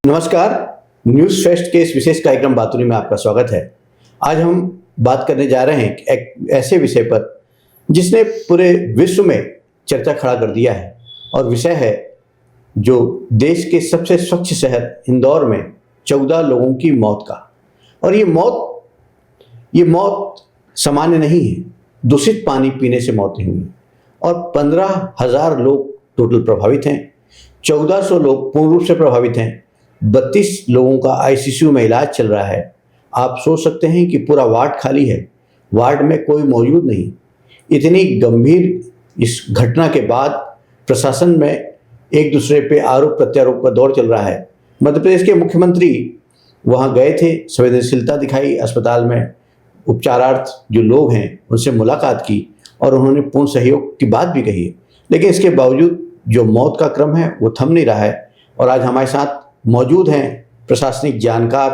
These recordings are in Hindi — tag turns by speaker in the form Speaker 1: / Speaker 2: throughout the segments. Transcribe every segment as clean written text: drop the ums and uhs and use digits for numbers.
Speaker 1: नमस्कार। न्यूज़ फेस्ट के इस विशेष कार्यक्रम बातूनी में आपका स्वागत है। आज हम बात करने जा रहे हैं एक ऐसे विषय पर जिसने पूरे विश्व में चर्चा खड़ा कर दिया है, और विषय है जो देश के सबसे स्वच्छ शहर इंदौर में 14 लोगों की मौत का। और ये मौत सामान्य नहीं है। दूषित पानी पीने से मौतें हुई और 15,000 लोग टोटल प्रभावित हैं। 1400 लोग पूर्ण रूप से प्रभावित हैं। 32 लोगों का आईसीयू में इलाज चल रहा है। आप सोच सकते हैं कि पूरा वार्ड खाली है, वार्ड में कोई मौजूद नहीं। इतनी गंभीर इस घटना के बाद प्रशासन में एक दूसरे पे आरोप प्रत्यारोप का दौर चल रहा है। मध्य प्रदेश के मुख्यमंत्री वहां गए थे, संवेदनशीलता दिखाई, अस्पताल में उपचारार्थ जो लोग हैं उनसे मुलाकात की और उन्होंने पूर्ण सहयोग की बात भी कही है। लेकिन इसके बावजूद जो मौत का क्रम है वो थम नहीं रहा है। और आज हमारे साथ मौजूद हैं प्रशासनिक जानकार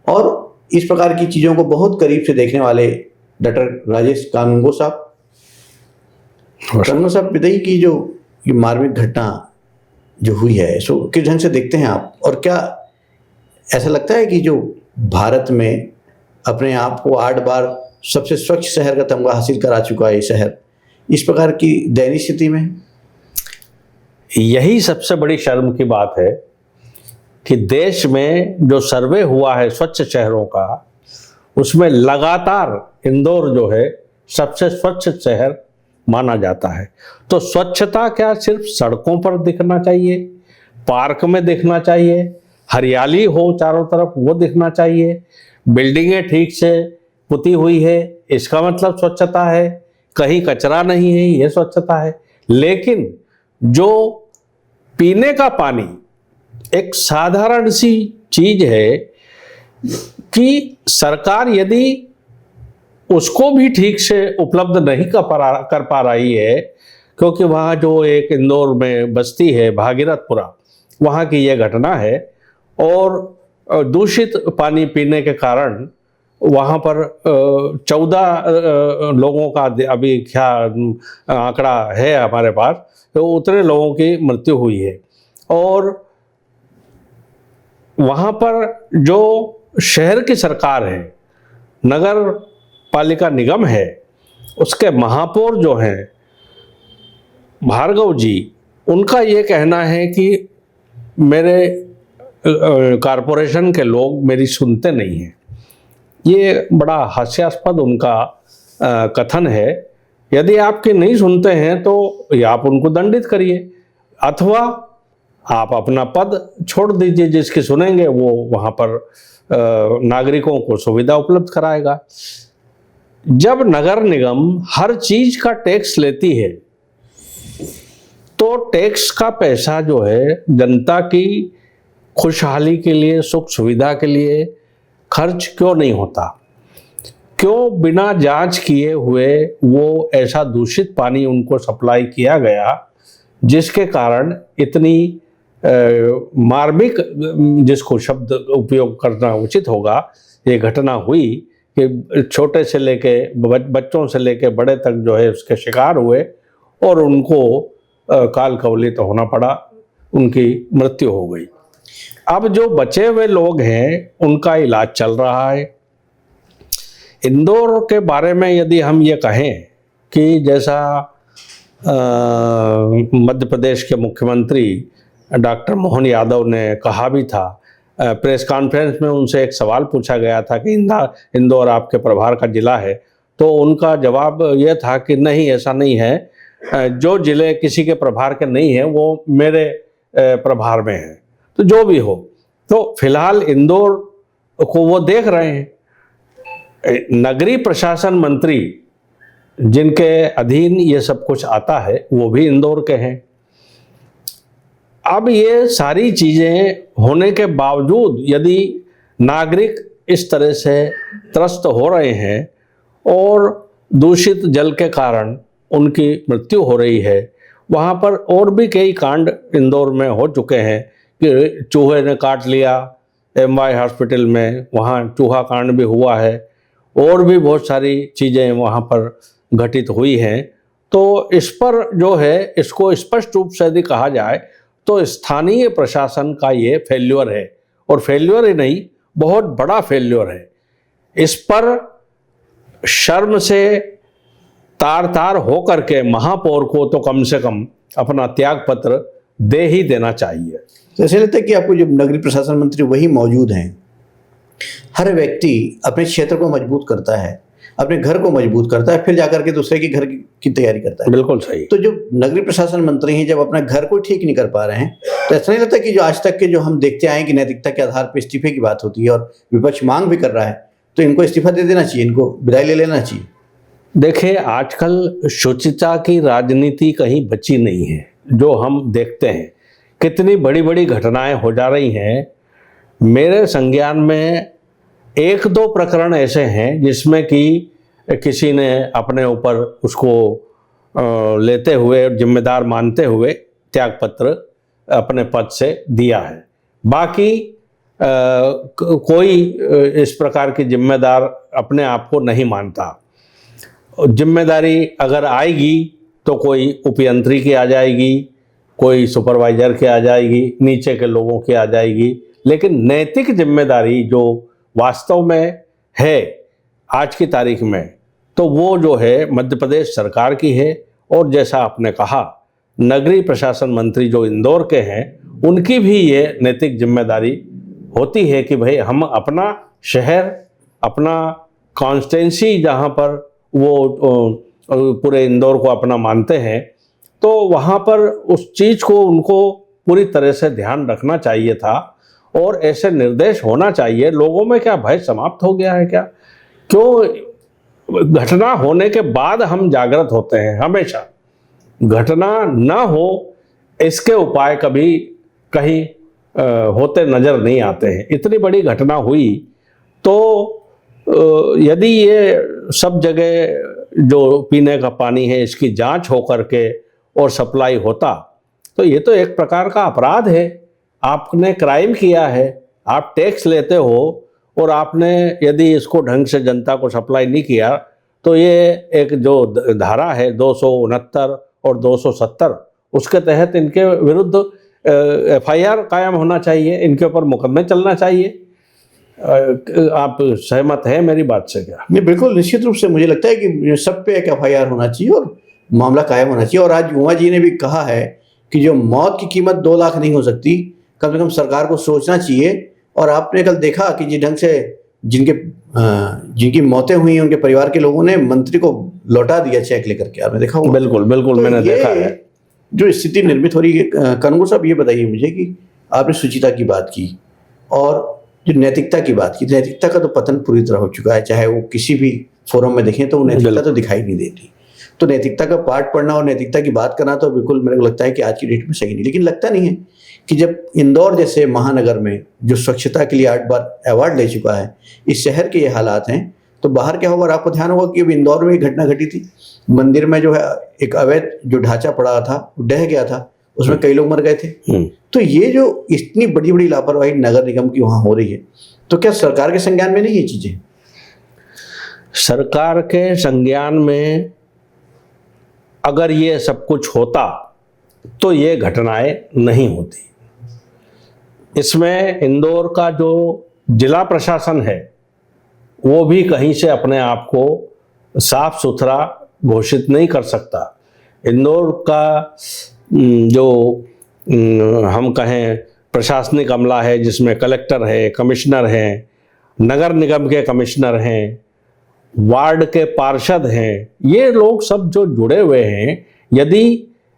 Speaker 1: और इस प्रकार की चीज़ों को बहुत करीब से देखने वाले डॉक्टर राजेश कानूनगो साहब। कानूनगो साहब, बताइए कि जो ये मार्मिक घटना जो हुई है इसको किस ढंग से देखते हैं आप, और क्या ऐसा लगता है कि जो भारत में अपने आप को 8 बार सबसे स्वच्छ शहर का तमगा हासिल करा चुका है ये शहर, इस प्रकार की दयनीय स्थिति में?
Speaker 2: यही सबसे बड़ी शर्म की बात है कि देश में जो सर्वे हुआ है स्वच्छ शहरों का, उसमें लगातार इंदौर जो है सबसे स्वच्छ शहर माना जाता है। तो स्वच्छता क्या सिर्फ सड़कों पर दिखना चाहिए, पार्क में दिखना चाहिए, हरियाली हो चारों तरफ वो दिखना चाहिए, बिल्डिंगें ठीक से पुती हुई है इसका मतलब स्वच्छता है, कहीं कचरा नहीं है ये स्वच्छता है। लेकिन जो पीने का पानी एक साधारण सी चीज है कि सरकार यदि उसको भी ठीक से उपलब्ध नहीं कर पा रही है, क्योंकि वहाँ जो एक इंदौर में बस्ती है भागीरथपुरा, वहाँ की यह घटना है और दूषित पानी पीने के कारण वहाँ पर 14 लोगों का अभी क्या आंकड़ा है हमारे पास, तो उतने लोगों की मृत्यु हुई है। और वहाँ पर जो शहर की सरकार है, नगर पालिका निगम है, उसके महापौर जो हैं भार्गव जी, उनका ये कहना है कि मेरे कारपोरेशन के लोग मेरी सुनते नहीं हैं। ये बड़ा हास्यास्पद उनका कथन है। यदि आपके नहीं सुनते हैं तो या आप उनको दंडित करिए, अथवा आप अपना पद छोड़ दीजिए। जिसकी सुनेंगे वो वहाँ पर नागरिकों को सुविधा उपलब्ध कराएगा। जब नगर निगम हर चीज का टैक्स लेती है तो टैक्स का पैसा जो है जनता की खुशहाली के लिए, सुख सुविधा के लिए खर्च क्यों नहीं होता? क्यों बिना जांच किए हुए वो ऐसा दूषित पानी उनको सप्लाई किया गया, जिसके कारण इतनी मार्मिक, जिसको शब्द उपयोग करना उचित होगा, ये घटना हुई कि छोटे से लेके बच्चों से लेके बड़े तक जो है उसके शिकार हुए और उनको काल कवलित होना पड़ा, उनकी मृत्यु हो गई। अब जो बचे हुए लोग हैं उनका इलाज चल रहा है। इंदौर के बारे में यदि हम ये कहें कि जैसा मध्य प्रदेश के मुख्यमंत्री डॉक्टर मोहन यादव ने कहा भी था, प्रेस कॉन्फ्रेंस में उनसे एक सवाल पूछा गया था कि इंदौर आपके प्रभार का जिला है, तो उनका जवाब यह था कि नहीं, ऐसा नहीं है, जो जिले किसी के प्रभार के नहीं है वो मेरे प्रभार में है। तो जो भी हो, तो फिलहाल इंदौर को वो देख रहे हैं। नगरीय प्रशासन मंत्री जिनके अधीन ये सब कुछ आता है वो भी इंदौर के हैं। अब ये सारी चीजें होने के बावजूद यदि नागरिक इस तरह से त्रस्त हो रहे हैं और दूषित जल के कारण उनकी मृत्यु हो रही है, वहाँ पर और भी कई कांड इंदौर में हो चुके हैं कि चूहे ने काट लिया, एमवाई हॉस्पिटल में वहाँ चूहा कांड भी हुआ है, और भी बहुत सारी चीज़ें वहाँ पर घटित हुई हैं। तो इस पर जो है, इसको स्पष्ट रूप से यदि कहा जाए तो स्थानीय प्रशासन का ये फेल्योर है, और फेल्योर ही नहीं, बहुत बड़ा फेल्योर है। इस पर शर्म से तार तार होकर के महापौर को तो कम से कम अपना त्याग पत्र दे ही देना चाहिए।
Speaker 1: तो ऐसे लगता है कि आपको जब नगरीय प्रशासन मंत्री वही मौजूद हैं, हर व्यक्ति अपने क्षेत्र को मजबूत करता है, अपने घर को मजबूत करता है, फिर जाकर के दूसरे के घर की तैयारी करता है।
Speaker 2: बिल्कुल सही।
Speaker 1: तो जो नगरीय प्रशासन मंत्री हैं, जब अपना घर को ठीक नहीं कर पा रहे हैं, तो ऐसा नहीं लगता कि जो आज तक के जो हम देखते आए कि नैतिकता के आधार पर इस्तीफे की बात होती है और विपक्ष मांग भी कर रहा है, तो इनको इस्तीफा दे देना चाहिए, इनको विदाई ले लेना चाहिए।
Speaker 2: देखिए, आजकल शुचिता की राजनीति कहीं बची नहीं है। जो हम देखते हैं कितनी बड़ी बड़ी घटनाएं हो जा रही हैं। मेरे संज्ञान में एक दो प्रकरण ऐसे हैं जिसमें कि किसी ने अपने ऊपर उसको लेते हुए, जिम्मेदार मानते हुए त्याग पत्र अपने पद से दिया है। बाकी कोई इस प्रकार की जिम्मेदार अपने आप को नहीं मानता। जिम्मेदारी अगर आएगी तो कोई उपयंत्री की आ जाएगी, कोई सुपरवाइजर की आ जाएगी, नीचे के लोगों की आ जाएगी, लेकिन नैतिक जिम्मेदारी जो वास्तव में है आज की तारीख में, तो वो जो है मध्य प्रदेश सरकार की है। और जैसा आपने कहा, नगरीय प्रशासन मंत्री जो इंदौर के हैं, उनकी भी ये नैतिक जिम्मेदारी होती है कि भाई हम अपना शहर, अपना कॉन्स्टिट्यूंसी जहाँ पर वो पूरे इंदौर को अपना मानते हैं, तो वहाँ पर उस चीज़ को उनको पूरी तरह से ध्यान रखना चाहिए था और ऐसे निर्देश होना चाहिए। लोगों में क्या भय समाप्त हो गया है क्या? क्यों घटना होने के बाद हम जागृत होते हैं? हमेशा घटना ना हो इसके उपाय कभी कहीं होते नजर नहीं आते हैं। इतनी बड़ी घटना हुई तो यदि ये सब जगह जो पीने का पानी है इसकी जांच हो करके और सप्लाई होता, तो ये तो एक प्रकार का अपराध है। आपने क्राइम किया है, आप टैक्स लेते हो और आपने यदि इसको ढंग से जनता को सप्लाई नहीं किया, तो ये एक जो धारा है 269 और 270, उसके तहत इनके विरुद्ध FIR कायम होना चाहिए, इनके ऊपर मुकदमे चलना चाहिए। आप सहमत हैं मेरी बात से क्या?
Speaker 1: नहीं, बिल्कुल निश्चित रूप से मुझे लगता है कि सब पे एक FIR होना चाहिए और मामला कायम होना चाहिए। और आज उमा जी ने भी कहा है कि जो मौत की कीमत 2 लाख नहीं हो सकती, कम से कम सरकार को सोचना चाहिए। और आपने कल देखा कि जिस ढंग से जिनकी मौतें हुई उनके परिवार के लोगों ने मंत्री को लौटा दिया चेक लेकर के, आपने देखा होगा।
Speaker 2: बिल्कुल बिल्कुल,
Speaker 1: तो
Speaker 2: मैंने देखा है
Speaker 1: जो स्थिति निर्मित हो रही है। कानून साहब, ये बताइए मुझे कि आपने शुचिता की बात की और जो नैतिकता की बात की, नैतिकता का तो पतन पूरी तरह हो चुका है। चाहे वो किसी भी फोरम में देखें तो वो नैतिकता तो दिखाई नहीं देती। तो नैतिकता का पाठ पढ़ना और नैतिकता की बात करना तो बिल्कुल मेरे को लगता है कि आज की डेट में सही नहीं। लेकिन लगता नहीं है कि जब इंदौर जैसे महानगर में जो स्वच्छता के लिए 8 बार अवार्ड ले चुका है, इस शहर के ये हालात हैं, तो बाहर क्या होगा? आपको ध्यान होगा कि अब इंदौर में एक घटना घटी थी। मंदिर में जो है एक अवैध जो ढांचा पड़ा था, ढह गया था, उसमें कई लोग मर गए थे। तो ये जो इतनी बड़ी बड़ी लापरवाही नगर निगम की वहाँ हो रही है, तो क्या सरकार के संज्ञान में नहीं ये चीजें?
Speaker 2: सरकार के संज्ञान में अगर ये सब कुछ होता तो ये घटनाएं नहीं होती। इसमें इंदौर का जो जिला प्रशासन है वो भी कहीं से अपने आप को साफ सुथरा घोषित नहीं कर सकता। इंदौर का जो हम कहें प्रशासनिक अमला है, जिसमें कलेक्टर है, कमिश्नर हैं, नगर निगम के कमिश्नर हैं, वार्ड के पार्षद हैं, ये लोग सब जो जुड़े हुए हैं, यदि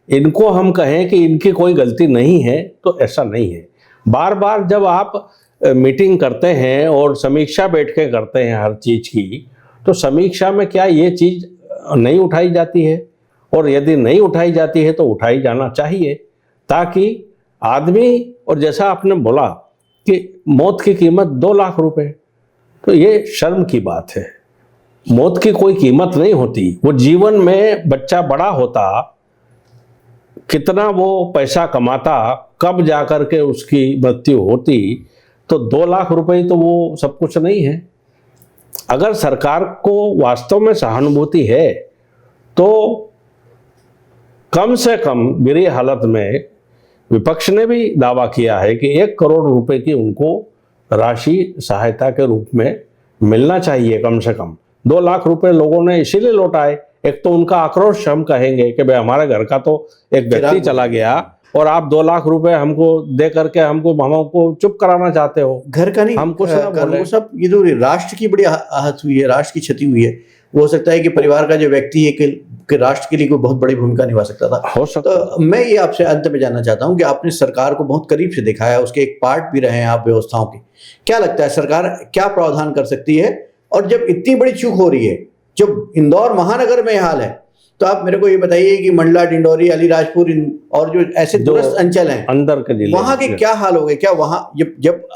Speaker 2: इनको हम कहें कि इनकी कोई गलती नहीं है तो ऐसा नहीं है। बार बार जब आप मीटिंग करते हैं और समीक्षा बैठकें करते हैं हर चीज़ की, तो समीक्षा में क्या ये चीज़ नहीं उठाई जाती है? और यदि नहीं उठाई जाती है तो उठाई जाना चाहिए, ताकि आदमी, और जैसा आपने बोला कि मौत की कीमत 2 लाख रुपए, तो ये शर्म की बात है। मौत की कोई कीमत नहीं होती। वो जीवन में बच्चा बड़ा होता, कितना वो पैसा कमाता, कब जाकर के उसकी मृत्यु होती, तो 2 लाख रुपए तो वो सब कुछ नहीं है। अगर सरकार को वास्तव में सहानुभूति है तो कम से कम मेरी हालत में, विपक्ष ने भी दावा किया है कि 1 करोड़ रुपए की उनको राशि सहायता के रूप में मिलना चाहिए। कम से कम 2 लाख रुपए लोगों ने इसीलिए लौटाए। एक तो उनका आक्रोश हम कहेंगे कि भाई हमारे घर का तो एक व्यक्ति चला गया और आप 2 लाख रुपए हमको दे करके हमको चुप कराना चाहते हो।
Speaker 1: घर का नहीं,
Speaker 2: हम कुछ ना बोले।
Speaker 1: सब ये तो राष्ट्र की बड़ी आहत हुई है, राष्ट्र की क्षति हुई है। वो हो सकता है कि परिवार का जो व्यक्ति है कि राष्ट्र के लिए कोई बहुत बड़ी भूमिका निभा सकता था।
Speaker 2: हो सकता
Speaker 1: तो मैं ये आपसे अंत में जानना चाहता हूं कि आपने सरकार को बहुत करीब से देखा है, उसके एक पार्ट भी रहे हैं आप व्यवस्थाओं के। क्या लगता है सरकार क्या प्रावधान कर सकती है? और जब इतनी बड़ी चूक हो रही है, जब इंदौर महानगर में हाल है, तो आप मेरे को ये बताइए कि मंडला, डिंडोरी, अलीराजपुर और जो ऐसे दूरस्थ अंचल हैं
Speaker 2: अंदर के जिले,
Speaker 1: वहां के क्या हाल हो गए? क्या वहां जब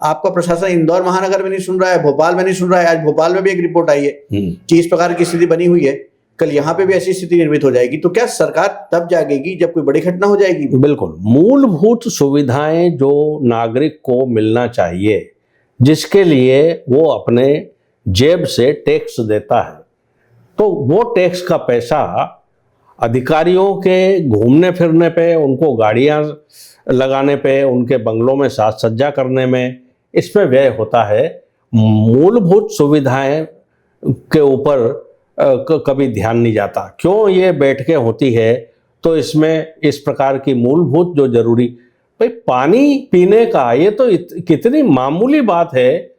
Speaker 1: आपका प्रशासन इंदौर महानगर में नहीं सुन रहा है, भोपाल में नहीं सुन रहा है, आज भोपाल में भी एक रिपोर्ट आई है कि इस प्रकार की स्थिति बनी हुई है, कल यहाँ पे भी ऐसी स्थिति निर्मित हो जाएगी, तो क्या सरकार तब जागेगी जब कोई बड़ी घटना हो जाएगी?
Speaker 2: बिल्कुल, मूलभूत सुविधाएं जो नागरिक को मिलना चाहिए, जिसके लिए वो अपने जेब से टैक्स देता है, तो वो टैक्स का पैसा अधिकारियों के घूमने फिरने पे, उनको गाड़ियां लगाने पे, उनके बंगलों में साज सज्जा करने में, इसमें व्यय होता है। मूलभूत सुविधाएं के ऊपर कभी ध्यान नहीं जाता। क्यों ये बैठकें होती है? तो इसमें इस प्रकार की मूलभूत जो जरूरी, भाई पानी पीने का ये तो कितनी मामूली बात है,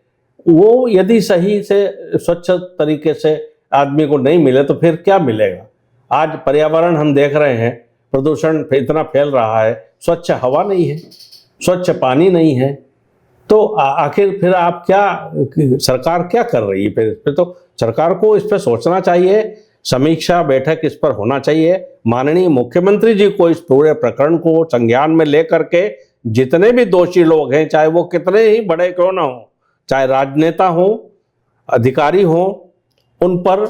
Speaker 2: वो यदि सही से स्वच्छ तरीके से आदमी को नहीं मिले तो फिर क्या मिलेगा? आज पर्यावरण हम देख रहे हैं, प्रदूषण इतना फैल रहा है, स्वच्छ हवा नहीं है, स्वच्छ पानी नहीं है, तो आखिर फिर आप क्या, सरकार क्या कर रही है? फिर तो सरकार को इस पर सोचना चाहिए, समीक्षा बैठक इस पर होना चाहिए। माननीय मुख्यमंत्री जी को इस पूरे प्रकरण को संज्ञान में लेकर के जितने भी दोषी लोग हैं, चाहे वो कितने ही बड़े क्यों ना हो, चाहे राजनेता हो, अधिकारी हो, उन पर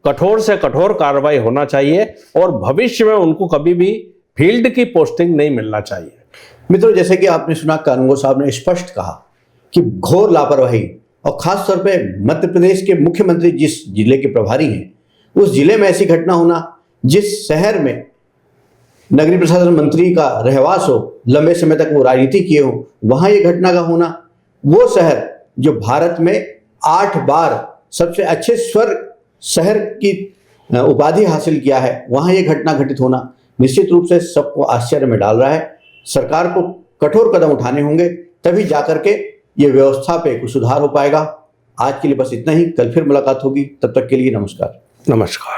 Speaker 2: कठोर से कठोर कार्रवाई होना चाहिए और भविष्य में उनको कभी भी फील्ड की पोस्टिंग नहीं मिलना चाहिए।
Speaker 1: मित्रों, जैसे कि आपने सुना, कानूनगो साहब ने स्पष्ट कहा कि घोर लापरवाही, और खास तौर पे मध्य प्रदेश के मुख्यमंत्री जिस जिले के प्रभारी हैं, उस जिले में ऐसी घटना होना, जिस शहर में नगरीय प्रशासन मंत्री का रहवास हो, लंबे समय तक वो राजनीति किए हो, वहां ये घटना का होना, वो शहर जो भारत में 8 बार सबसे अच्छे स्वर्ग शहर की उपाधि हासिल किया है, वहां ये घटना घटित होना निश्चित रूप से सबको आश्चर्य में डाल रहा है। सरकार को कठोर कदम उठाने होंगे, तभी जाकर के ये व्यवस्था पे कुछ सुधार हो पाएगा। आज के लिए बस इतना ही, कल फिर मुलाकात होगी, तब तक के लिए नमस्कार।
Speaker 2: नमस्कार।